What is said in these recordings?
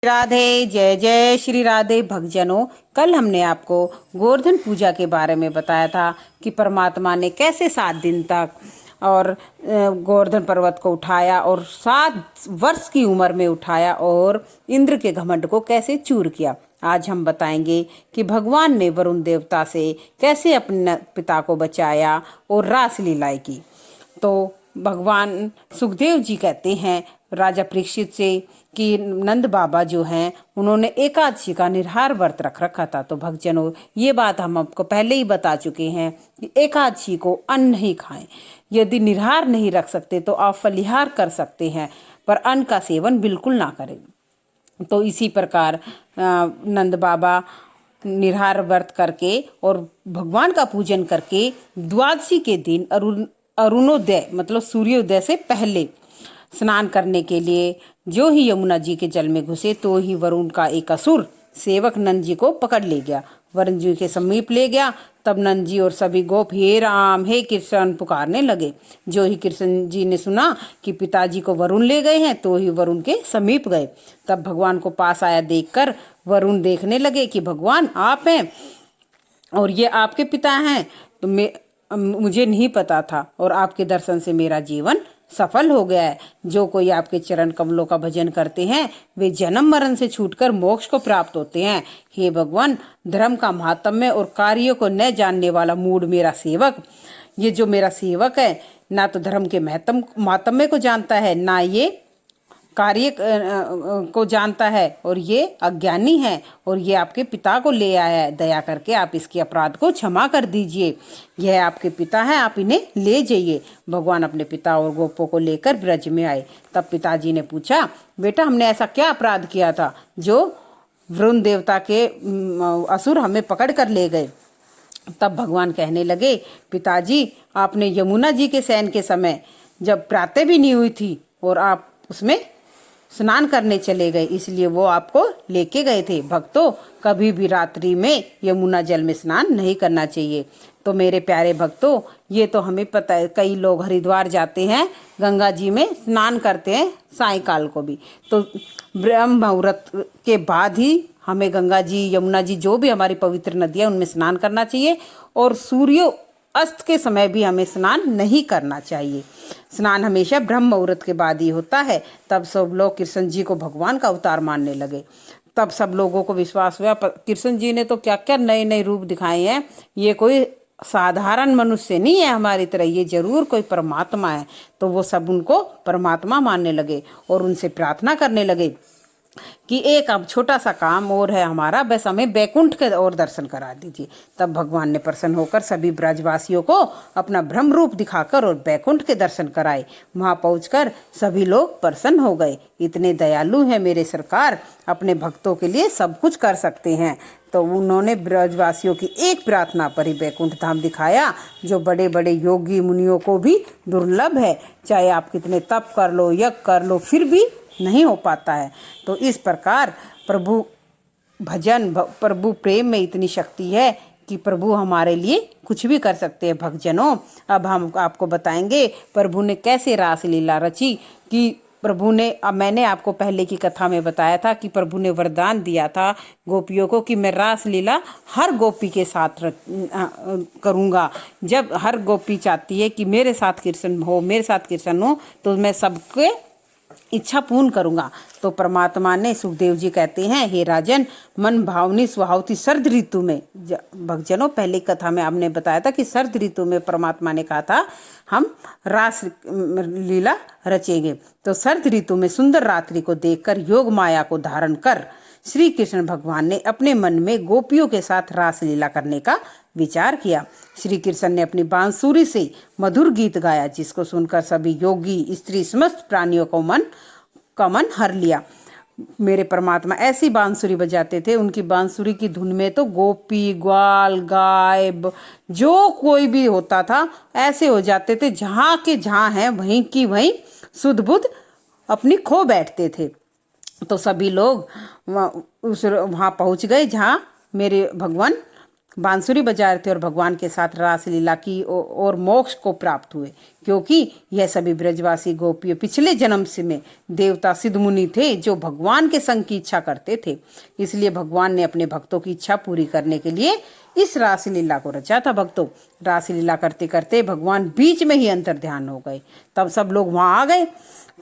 राधे, जय जय श्री राधे भक्तजनों। कल हमने आपको गोवर्धन पूजा के बारे में बताया था कि परमात्मा ने कैसे 7 दिन तक और गोवर्धन पर्वत को उठाया और 7 वर्ष की उम्र में उठाया और इंद्र के घमंड को कैसे चूर किया। आज हम बताएंगे कि भगवान ने वरुण देवता से कैसे अपने पिता को बचाया और रासलीलाएं की। तो भगवान सुखदेव जी कहते हैं राजा परीक्षित से कि नंद बाबा जो हैं उन्होंने एकादशी का निराहार व्रत रख रखा था। तो भक्तजनों, ये बात हम आपको पहले ही बता चुके हैं कि एकादशी को अन्न नहीं खाएं। यदि निराहार नहीं रख सकते तो आप फलिहार कर सकते हैं, पर अन्न का सेवन बिल्कुल ना करें। तो इसी प्रकार नंद बाबा निराहार व्रत करके और भगवान का पूजन करके द्वादशी के दिन अरुणोदय मतलब सूर्योदय से पहले स्नान करने के लिए जो ही यमुना जी के जल में घुसे तो ही वरुण का एक असुर सेवक नंद जी को पकड़ ले गया, वरुण जी के समीप ले गया। तब नंद जी और सभी गोप हे राम हे कृष्ण पुकारने लगे। जो ही कृष्ण जी ने सुना कि पिताजी को वरुण ले गए हैं तो ही वरुण के समीप गए। तब भगवान को पास आया देखकर वरुण देखने लगे कि भगवान आप हैं और ये आपके पिता हैं। तो मुझे नहीं पता था और आपके दर्शन से मेरा जीवन सफल हो गया है। जो कोई आपके चरण कमलों का भजन करते हैं वे जन्म मरण से छूटकर मोक्ष को प्राप्त होते हैं। हे भगवान, धर्म का महात्म्य और कार्यों को न जानने वाला मूढ़ मेरा सेवक, ये जो मेरा सेवक है ना तो धर्म के महात्म्य को जानता है ना ये कार्य को जानता है और ये अज्ञानी है और ये आपके पिता को ले आया है। दया करके आप इसके अपराध को क्षमा कर दीजिए। यह आपके पिता है, आप इन्हें ले जाइए। भगवान अपने पिता और गोपों को लेकर ब्रज में आए। तब पिताजी ने पूछा, बेटा हमने ऐसा क्या अपराध किया था जो वरुण देवता के असुर हमें पकड़ कर ले गए। तब भगवान कहने लगे, पिताजी आपने यमुना जी के शयन के समय जब प्रातः भी नहीं हुई थी और आप उसमें स्नान करने चले गए, इसलिए वो आपको लेके गए थे। भक्तों, कभी भी रात्रि में यमुना जल में स्नान नहीं करना चाहिए। तो मेरे प्यारे भक्तों, ये तो हमें पता है, कई लोग हरिद्वार जाते हैं, गंगा जी में स्नान करते हैं सायंकाल को भी। तो ब्रह्म मुहूर्त के बाद ही हमें गंगा जी, यमुना जी, जो भी हमारी पवित्र नदियाँ उनमें स्नान करना चाहिए और सूर्य अस्त के समय भी हमें स्नान नहीं करना चाहिए। स्नान हमेशा ब्रह्म मुहूर्त के बाद ही होता है। तब सब लोग कृष्ण जी को भगवान का अवतार मानने लगे। तब सब लोगों को विश्वास हुआ कृष्ण जी ने तो क्या क्या नए नए रूप दिखाए हैं, ये कोई साधारण मनुष्य नहीं है हमारी तरह, ये जरूर कोई परमात्मा है। तो वो सब उनको परमात्मा मानने लगे और उनसे प्रार्थना करने लगे कि एक अब छोटा सा काम और है हमारा, बस हमें बैकुंठ के और दर्शन करा दीजिए। तब भगवान ने प्रसन्न होकर सभी ब्रजवासियों को अपना ब्रह्म रूप दिखाकर और बैकुंठ के दर्शन कराए। वहां पहुंचकर सभी लोग प्रसन्न हो गए। इतने दयालु हैं मेरे सरकार, अपने भक्तों के लिए सब कुछ कर सकते हैं। तो उन्होंने ब्रजवासियों की एक प्रार्थना पर ही बैकुंठ धाम दिखाया, जो बड़े बड़े योगी मुनियों को भी दुर्लभ है। चाहे आप कितने तप कर लो, यज्ञ कर लो, फिर भी नहीं हो पाता है। तो इस प्रकार प्रभु भजन, प्रभु प्रेम में इतनी शक्ति है कि प्रभु हमारे लिए कुछ भी कर सकते हैं। भक्तजनों, अब हम आपको बताएंगे प्रभु ने कैसे रासलीला रची। कि प्रभु ने, अब मैंने आपको पहले की कथा में बताया था कि प्रभु ने वरदान दिया था गोपियों को कि मैं रासलीला हर गोपी के साथ करूँगा। जब हर गोपी चाहती है कि मेरे साथ कृष्ण हो, मेरे साथ कृष्ण हो, तो मैं सबके इच्छा पूर्ण करूंगा। तो परमात्मा ने, सुखदेव जी कहते हैं, हे राजन, मन भावनी सुहावती शरद ऋतु में, भक्तजनों पहले कथा में आपने बताया था कि शरद ऋतु में परमात्मा ने कहा था हम रास लीला रचेंगे। तो शरद ऋतु में सुंदर रात्रि को देखकर योग माया को धारण कर श्री कृष्ण भगवान ने अपने मन में गोपियों के साथ रासलीला करने का विचार किया। श्री कृष्ण ने अपनी बांसुरी से मधुर गीत गाया, जिसको सुनकर सभी योगी, स्त्री, समस्त प्राणियों का मन हर लिया। मेरे परमात्मा ऐसी बांसुरी बजाते थे, उनकी बांसुरी की धुन में तो गोपी, ग्वाल, गाय, जो कोई भी होता था ऐसे हो जाते थे, जहाँ के जहाँ हैं वहीं की वहीं सुध बुध अपनी खो बैठते थे। तो सभी लोग वहाँ पहुँच गए जहाँ मेरे भगवान बांसुरी बजा रहे थे और भगवान के साथ रासलीला की और मोक्ष को प्राप्त हुए, क्योंकि यह सभी ब्रजवासी गोपियों पिछले जन्म से में देवता सिद्ध मुनि थे जो भगवान के संग की इच्छा करते थे। इसलिए भगवान ने अपने भक्तों की इच्छा पूरी करने के लिए इस रासलीला को रचा था। भक्तों, रासलीला करते करते भगवान बीच में ही अंतर ध्यान हो गए। तब सब लोग वहाँ आ गए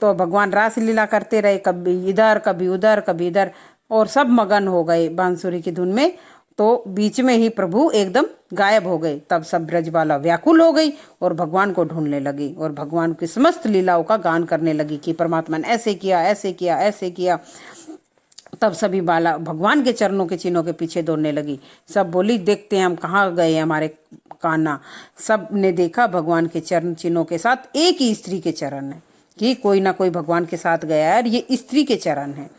तो भगवान रासलीला करते रहे, कभी इधर कभी उधर कभी इधर, और सब मगन हो गए बांसुरी की धुन में। तो बीच में ही प्रभु एकदम गायब हो गए। तब सब ब्रजबाला व्याकुल हो गई और भगवान को ढूंढने लगी और भगवान की समस्त लीलाओं का गान करने लगी कि परमात्मा ने ऐसे किया, ऐसे किया, ऐसे किया। तब सभी बाला भगवान के चरणों के चिन्हों के पीछे दौड़ने लगी। सब बोली, देखते हैं हम कहाँ गए हमारे कान्हा। सब ने देखा भगवान के चरण चिन्हों के साथ एक ही स्त्री के चरण है, कि कोई ना कोई भगवान के साथ गया है और ये स्त्री के चरण है।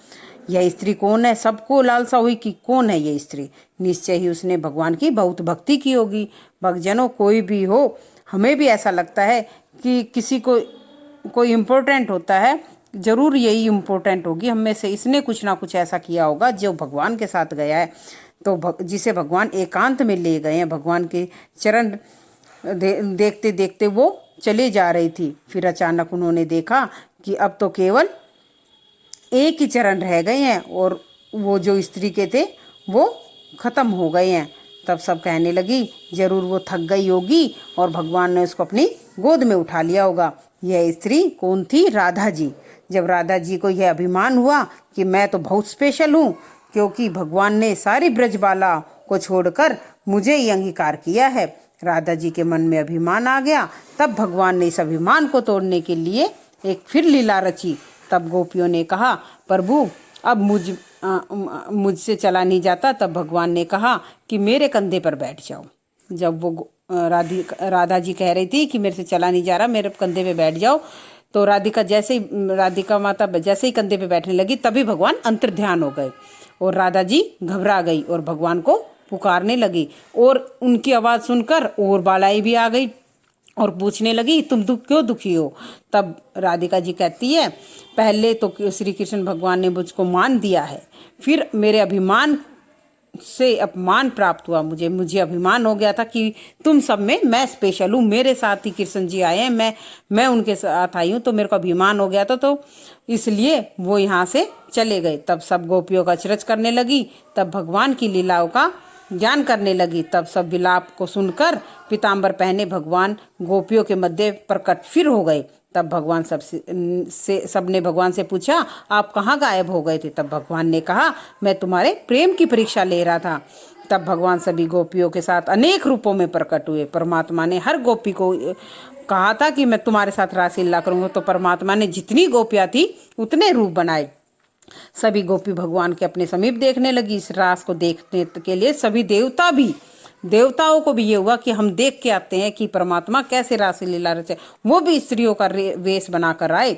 यह स्त्री कौन है? सबको लालसा हुई कि कौन है ये स्त्री। निश्चय ही उसने भगवान की बहुत भक्ति की होगी। भक्तजनों, कोई भी हो, हमें भी ऐसा लगता है कि किसी को कोई इम्पोर्टेंट होता है, जरूर यही इम्पोर्टेंट होगी हम में से। इसने कुछ ना कुछ ऐसा किया होगा जो भगवान के साथ गया है, तो जिसे भगवान एकांत में ले गए हैं। भगवान के चरण देखते देखते वो चले जा रही थी। फिर अचानक उन्होंने देखा कि अब तो केवल एक ही चरण रह गए हैं और वो जो स्त्री के थे वो खत्म हो गए हैं। तब सब कहने लगी, जरूर वो थक गई होगी और भगवान ने उसको अपनी गोद में उठा लिया होगा। यह स्त्री कौन थी? राधा जी। जब राधा जी को यह अभिमान हुआ कि मैं तो बहुत स्पेशल हूँ, क्योंकि भगवान ने सारी ब्रजबाला को छोड़कर मुझे ही अंगीकार किया है, राधा जी के मन में अभिमान आ गया। तब भगवान ने इस अभिमान को तोड़ने के लिए एक फिर लीला रची। तब गोपियों ने कहा, प्रभु अब मुझसे चला नहीं जाता। तब भगवान ने कहा कि मेरे कंधे पर बैठ जाओ। जब वो राधा जी कह रही थी कि मेरे से चला नहीं जा रहा, मेरे कंधे पे बैठ जाओ, तो राधिका माता जैसे ही कंधे पे बैठने लगी तभी भगवान अंतर्ध्यान हो गए और राधा जी घबरा गई और भगवान को पुकारने लगी। और उनकी आवाज़ सुनकर और बालाई भी आ गई और पूछने लगी, तुम क्यों दुखी हो? तब राधिका जी कहती है, पहले तो श्री कृष्ण भगवान ने मुझको मान दिया है, फिर मेरे अभिमान से अपमान प्राप्त हुआ। मुझे अभिमान हो गया था कि तुम सब में मैं स्पेशल हूँ, मेरे साथ ही कृष्ण जी आए हैं, मैं उनके साथ आई हूँ, तो मेरे को अभिमान हो गया था, तो इसलिए वो यहाँ से चले गए। तब सब गोपियों का अचरज करने लगी। तब भगवान की लीलाओं का ज्ञान करने लगी। तब सब विलाप को सुनकर पीताम्बर पहने भगवान गोपियों के मध्य प्रकट फिर हो गए। तब भगवान सबने भगवान से पूछा, आप कहाँ गायब हो गए थे? तब भगवान ने कहा, मैं तुम्हारे प्रेम की परीक्षा ले रहा था। तब भगवान सभी गोपियों के साथ अनेक रूपों में प्रकट हुए। परमात्मा ने हर गोपी को कहा था कि मैं तुम्हारे साथ रासलीला करूँगा, तो परमात्मा ने जितनी गोपियाँ थी उतने रूप बनाए। सभी गोपी भगवान के अपने समीप देखने लगी। इस रास को देखने के लिए सभी देवताओं को भी ये हुआ कि हम देख के आते हैं कि परमात्मा कैसे रासलीला रचे। वो भी स्त्रियों का वेश बनाकर आए।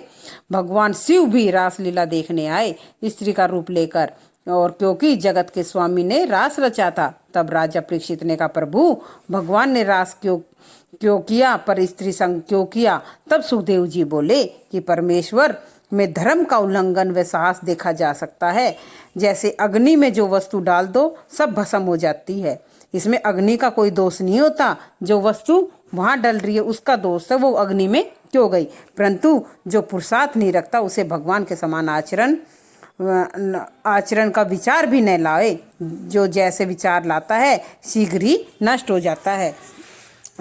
भगवान शिव भी रासलीला देखने आए स्त्री का रूप लेकर, और क्योंकि जगत के स्वामी ने रास रचा था। तब राजा परीक्षित ने कहा, प्रभु भगवान ने रास क्यों किया, पर स्त्री संग क्यों किया? तब सुखदेव जी बोले कि परमेश्वर में धर्म का उल्लंघन व साहस देखा जा सकता है। जैसे अग्नि में जो वस्तु डाल दो सब भस्म हो जाती है, इसमें अग्नि का कोई दोष नहीं होता। जो वस्तु वहाँ डल रही है उसका दोष है, वो अग्नि में क्यों गई। परंतु जो पुरुषार्थ नहीं रखता उसे भगवान के समान आचरण का विचार भी न लाए। जो जैसे विचार लाता है शीघ्र ही नष्ट हो जाता है।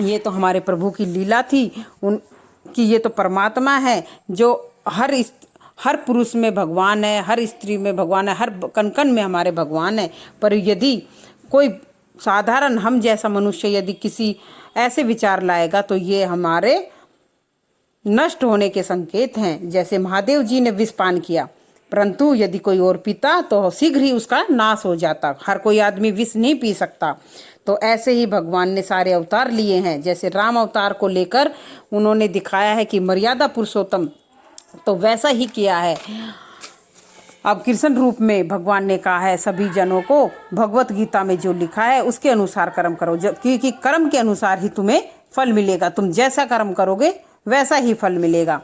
ये तो हमारे प्रभु की लीला थी कि ये तो परमात्मा है जो हर पुरुष में भगवान है, हर स्त्री में भगवान है, हर कण कण में हमारे भगवान है। पर यदि कोई साधारण हम जैसा मनुष्य यदि किसी ऐसे विचार लाएगा तो ये हमारे नष्ट होने के संकेत हैं। जैसे महादेव जी ने विष पान किया, परंतु यदि कोई और पीता तो शीघ्र ही उसका नाश हो जाता। हर कोई आदमी विष नहीं पी सकता। तो ऐसे ही भगवान ने सारे अवतार लिए हैं। जैसे राम अवतार को लेकर उन्होंने दिखाया है कि मर्यादा पुरुषोत्तम, तो वैसा ही किया है। अब कृष्ण रूप में भगवान ने कहा है सभी जनों को, भगवत गीता में जो लिखा है उसके अनुसार कर्म करो, क्योंकि कर्म के अनुसार ही तुम्हें फल मिलेगा। तुम जैसा कर्म करोगे वैसा ही फल मिलेगा,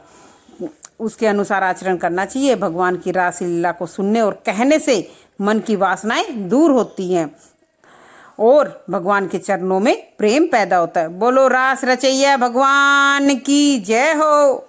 उसके अनुसार आचरण करना चाहिए। भगवान की रासलीला को सुनने और कहने से मन की वासनाएं दूर होती हैं और भगवान के चरणों में प्रेम पैदा होता है। बोलो रास रचैया भगवान की जय हो।